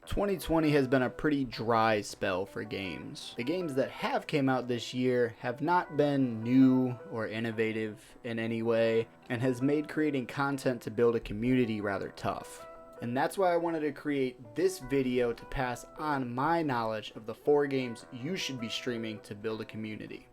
2020 has been a pretty dry spell for games. The games that have came out this year have not been new or innovative in any way, and has made creating content to build a community rather tough. And that's why I wanted to create this video to pass on my knowledge of the 4 games you should be streaming to build a community.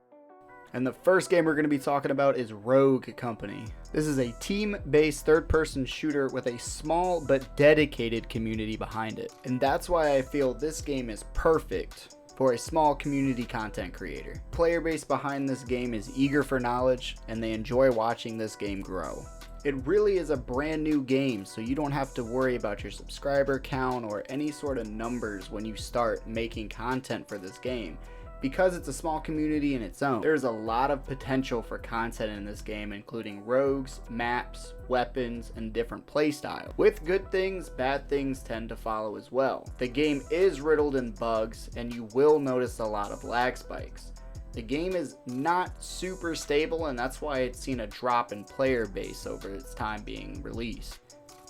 And the first game we're going to be talking about is Rogue Company. This is a team-based third-person shooter with a small but dedicated community behind it. And that's why I feel this game is perfect for a small community content creator. Player base behind this game is eager for knowledge, and they enjoy watching this game grow. It really is a brand new game, so you don't have to worry about your subscriber count or any sort of numbers when you start making content for this game. Because it's a small community in its own, there's a lot of potential for content in this game, including rogues, maps, weapons, and different playstyles. With good things, bad things tend to follow as well. The game is riddled in bugs, and you will notice a lot of lag spikes. The game is not super stable, and that's why it's seen a drop in player base over its time being released.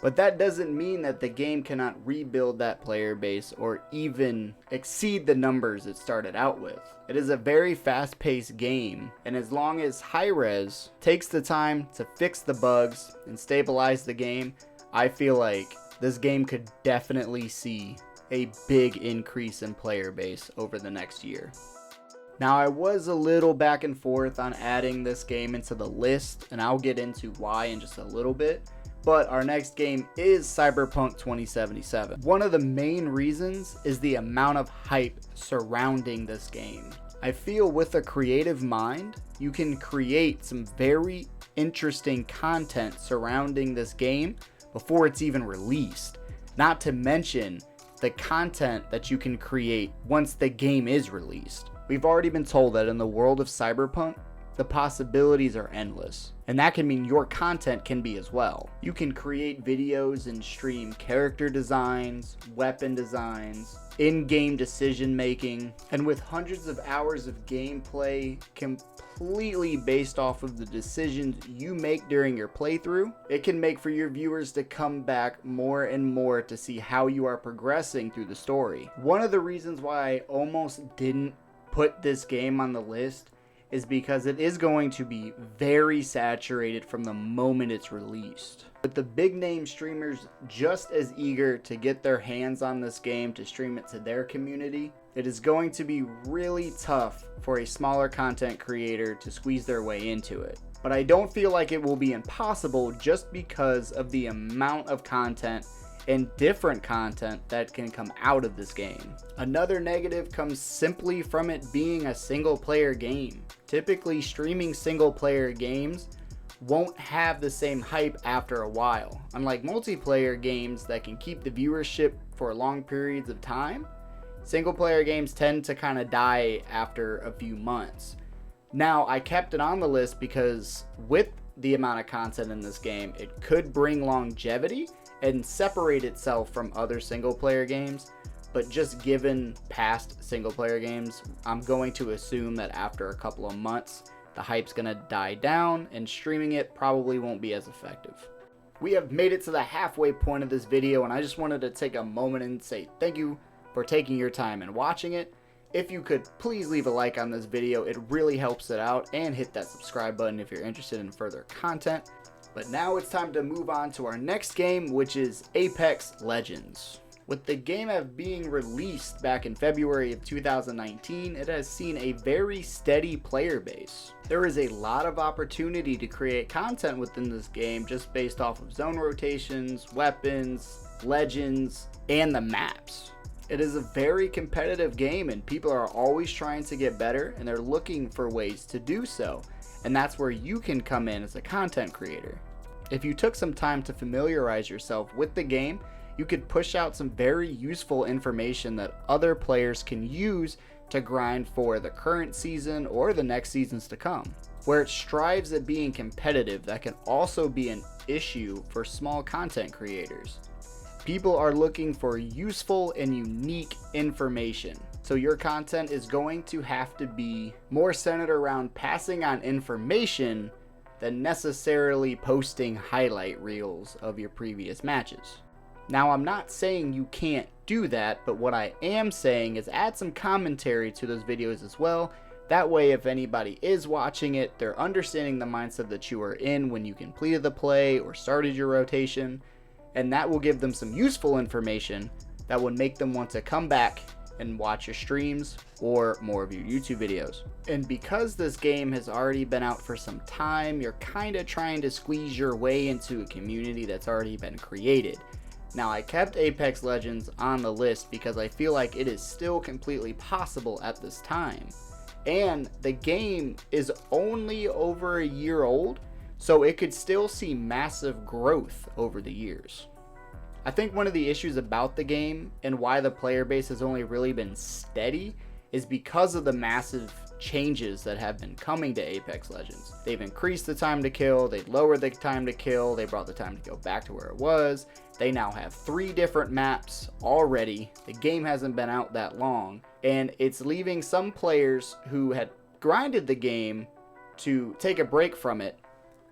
But that doesn't mean that the game cannot rebuild that player base or even exceed the numbers it started out with. It is a very fast-paced game, and as long as Hi-Rez takes the time to fix the bugs and stabilize the game, I feel like this game could definitely see a big increase in player base over the next year. Now, I was a little back and forth on adding this game into the list, and I'll get into why in just a little bit. But our next game is Cyberpunk 2077. One of the main reasons is the amount of hype surrounding this game. I feel with a creative mind, you can create some very interesting content surrounding this game before it's even released. Not to mention the content that you can create once the game is released. We've already been told that in the world of Cyberpunk, the possibilities are endless, and that can mean your content can be as well. You can create videos and stream character designs, weapon designs, in-game decision making, and with hundreds of hours of gameplay completely based off of the decisions you make during your playthrough, it can make for your viewers to come back more and more to see how you are progressing through the story. One of the reasons why I almost didn't put this game on the list is because it is going to be very saturated from the moment it's released. With the big name streamers just as eager to get their hands on this game to stream it to their community, it is going to be really tough for a smaller content creator to squeeze their way into it. But I don't feel like it will be impossible just because of the amount of content and different content that can come out of this game. Another negative comes simply from it being a single player game. Typically, streaming single player games won't have the same hype after a while. Unlike multiplayer games that can keep the viewership for long periods of time, single player games tend to kind of die after a few months. Now, I kept it on the list because with the amount of content in this game, it could bring longevity and separate itself from other single player games. But just given past single player games, I'm going to assume that after a couple of months, the hype's gonna die down and streaming it probably won't be as effective. We have made it to the halfway point of this video, and I just wanted to take a moment and say thank you for taking your time and watching it. If you could please leave a like on this video, it really helps it out, and hit that subscribe button if you're interested in further content. But now it's time to move on to our next game, which is Apex Legends. With the game being released back in February of 2019, it has seen a very steady player base. There is a lot of opportunity to create content within this game just based off of zone rotations, weapons, legends, and the maps. It is a very competitive game, and people are always trying to get better, and they're looking for ways to do so. And that's where you can come in as a content creator. If you took some time to familiarize yourself with the game, you could push out some very useful information that other players can use to grind for the current season or the next seasons to come. Where it strives at being competitive, that can also be an issue for small content creators. People are looking for useful and unique information. So your content is going to have to be more centered around passing on information than necessarily posting highlight reels of your previous matches. Now, I'm not saying you can't do that, but what I am saying is add some commentary to those videos as well. That way, if anybody is watching it, they're understanding the mindset that you are in when you completed the play or started your rotation, and that will give them some useful information that would make them want to come back and watch your streams or more of your YouTube videos. And because this game has already been out for some time, you're kind of trying to squeeze your way into a community that's already been created. Now, I kept Apex Legends on the list because I feel like it is still completely possible at this time. And the game is only over a year old, so it could still see massive growth over the years. I think one of the issues about the game and why the player base has only really been steady is because of the massive changes that have been coming to Apex Legends. They've increased the time to kill, they've lowered the time to kill, they brought the time to go back to where it was. They now have 3 different maps already. The game hasn't been out that long, and it's leaving some players who had grinded the game to take a break from it,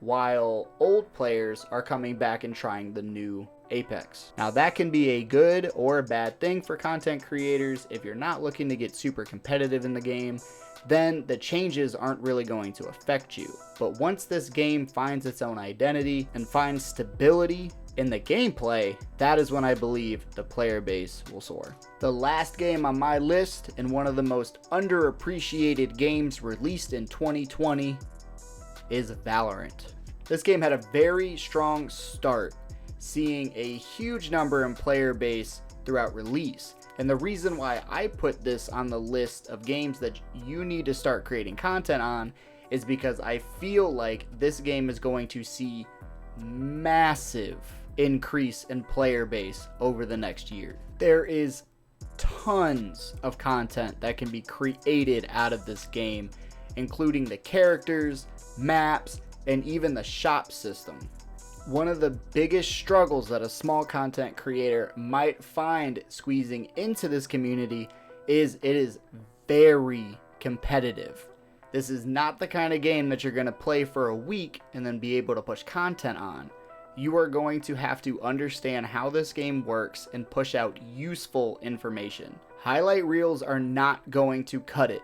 while old players are coming back and trying the new Apex. Now, that can be a good or a bad thing for content creators. If you're not looking to get super competitive in the game, then the changes aren't really going to affect you. But once this game finds its own identity and finds stability in the gameplay, that is when I believe the player base will soar. The last game on my list, and one of the most underappreciated games released in 2020, is Valorant. This game had a very strong start, seeing a huge number in player base throughout release. And the reason why I put this on the list of games that you need to start creating content on is because I feel like this game is going to see massive increase in player base over the next year. There is tons of content that can be created out of this game, including the characters, maps, and even the shop system. One of the biggest struggles that a small content creator might find squeezing into this community is it is very competitive. This is not the kind of game that you're going to play for a week and then be able to push content on. You are going to have to understand how this game works and push out useful information. Highlight reels are not going to cut it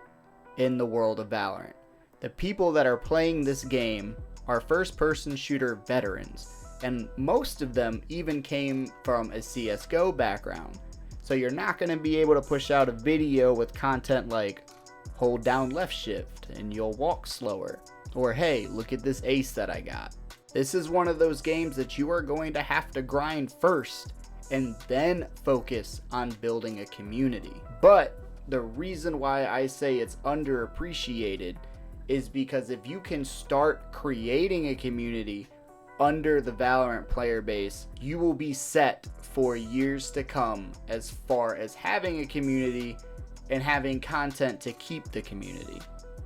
in the world of Valorant. The people that are playing this game are first-person shooter veterans, and most of them even came from a CSGO background. So you're not going to be able to push out a video with content like hold down left shift and you'll walk slower, or hey, look at this ace that I got. This is one of those games that you are going to have to grind first and then focus on building a community. But the reason why I say it's underappreciated is because if you can start creating a community under the Valorant player base, you will be set for years to come as far as having a community and having content to keep the community.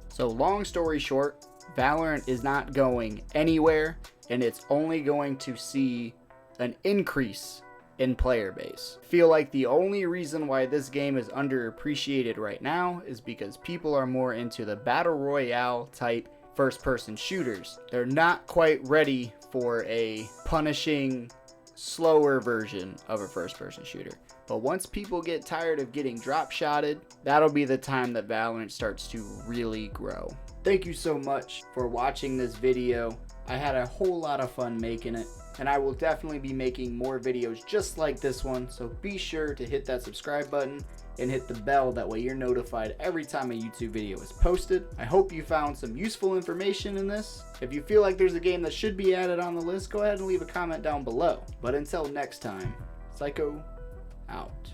So long story short, Valorant is not going anywhere, and it's only going to see an increase in player base. I feel like the only reason why this game is underappreciated right now is because people are more into the battle royale type first-person shooters. They're not quite ready for a punishing, slower version of a first-person shooter. But once people get tired of getting drop-shotted, that'll be the time that Valorant starts to really grow. Thank you so much for watching this video. I had a whole lot of fun making it, and I will definitely be making more videos just like this one, so be sure to hit that subscribe button and hit the bell, that way you're notified every time a YouTube video is posted. I hope you found some useful information in this. If you feel like there's a game that should be added on the list, go ahead and leave a comment down below. But until next time, Zyco out.